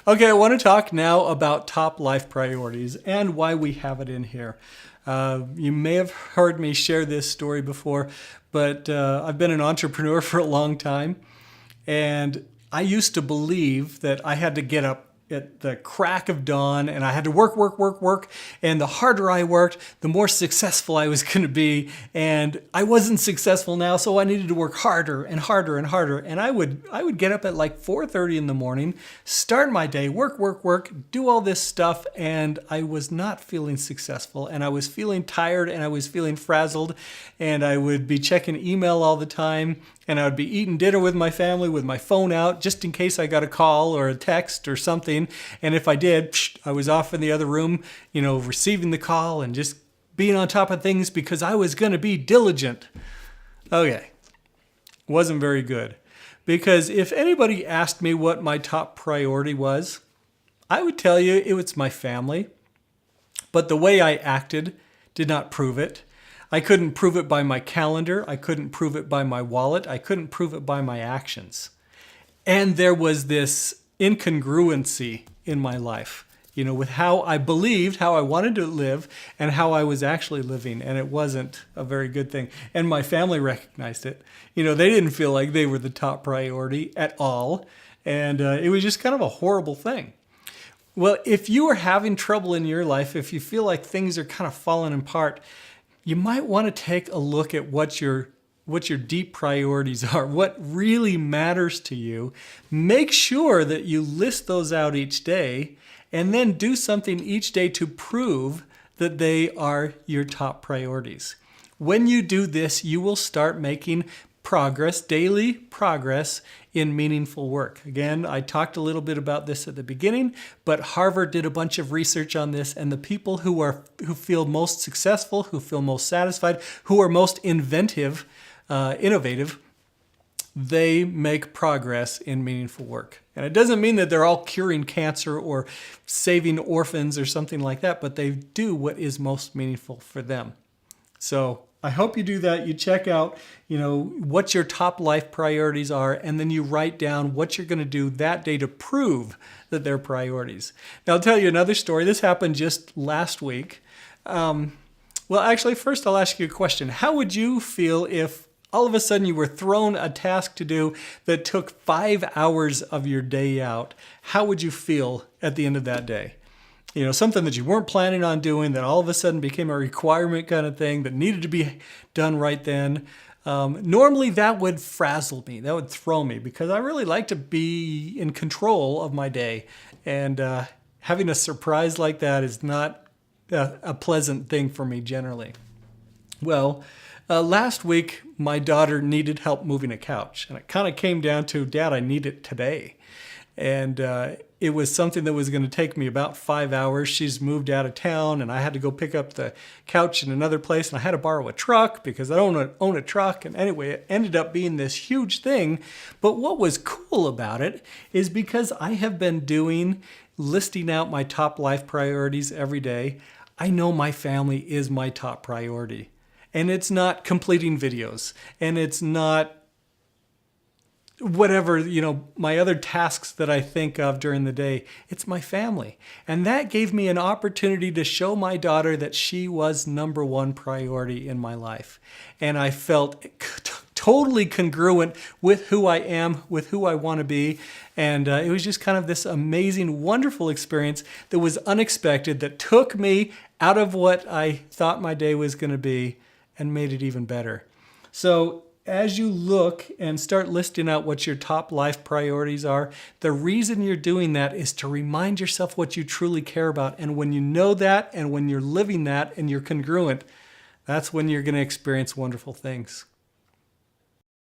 Okay, I want to talk now about top life priorities and why we have it in here. You may have heard me share this story before, but I've been an entrepreneur for a long time, and I used to believe that I had to get up at the crack of dawn and I had to work, work, work, work. And the harder I worked, the more successful I was going to be. And I wasn't successful now, so I needed to work harder and harder and harder. And I would get up at like 4:30 in the morning, start my day, work, work, work, do all this stuff. And I was not feeling successful. And I was feeling tired and I was feeling frazzled. And I would be checking email all the time. And I would be eating dinner with my family with my phone out just in case I got a call or a text or something. And if I did, I was off in the other room, receiving the call and just being on top of things because I was going to be diligent. Okay, wasn't very good. Because if anybody asked me what my top priority was, I would tell you it was my family. But the way I acted did not prove it. I couldn't prove it by my calendar. I couldn't prove it by my wallet. I couldn't prove it by my actions. And there was this incongruency in my life, with how I believed, how I wanted to live, and how I was actually living. And it wasn't a very good thing. And my family recognized it. They didn't feel like they were the top priority at all. And it was just kind of a horrible thing. Well, if you are having trouble in your life, if you feel like things are kind of falling apart, you might want to take a look at what your deep priorities are, what really matters to you. Make sure that you list those out each day and then do something each day to prove that they are your top priorities. When you do this, you will start making progress, daily progress in meaningful work. Again, I talked a little bit about this at the beginning, but Harvard did a bunch of research on this, and the people who feel most successful, who feel most satisfied, who are most innovative, they make progress in meaningful work. And it doesn't mean that they're all curing cancer or saving orphans or something like that, but they do what is most meaningful for them. So I hope you do that. You check out, what your top life priorities are, and then you write down what you're going to do that day to prove that they're priorities. Now, I'll tell you another story. This happened just last week. Actually, first I'll ask you a question. How would you feel if all of a sudden you were thrown a task to do that took 5 hours of your day out? How would you feel at the end of that day? Something that you weren't planning on doing that all of a sudden became a requirement kind of thing that needed to be done right then. Normally that would frazzle me. That would throw me because I really like to be in control of my day. And having a surprise like that is not a pleasant thing for me generally. Well, last week my daughter needed help moving a couch. And it kind of came down to, Dad, I need it today. And it was something that was going to take me about 5 hours. She's moved out of town, and I had to go pick up the couch in another place, and I had to borrow a truck because I don't own a truck. And anyway, it ended up being this huge thing. But what was cool about it is because I have been listing out my top life priorities every day, I know my family is my top priority. And it's not completing videos, and it's not whatever, my other tasks that I think of during the day. It's my family. And that gave me an opportunity to show my daughter that she was number one priority in my life. And I felt totally congruent with who I am, with who I want to be. And it was just kind of this amazing, wonderful experience that was unexpected, that took me out of what I thought my day was going to be and made it even better. So as you look and start listing out what your top life priorities are, the reason you're doing that is to remind yourself what you truly care about. And when you know that, and when you're living that and you're congruent, that's when you're going to experience wonderful things.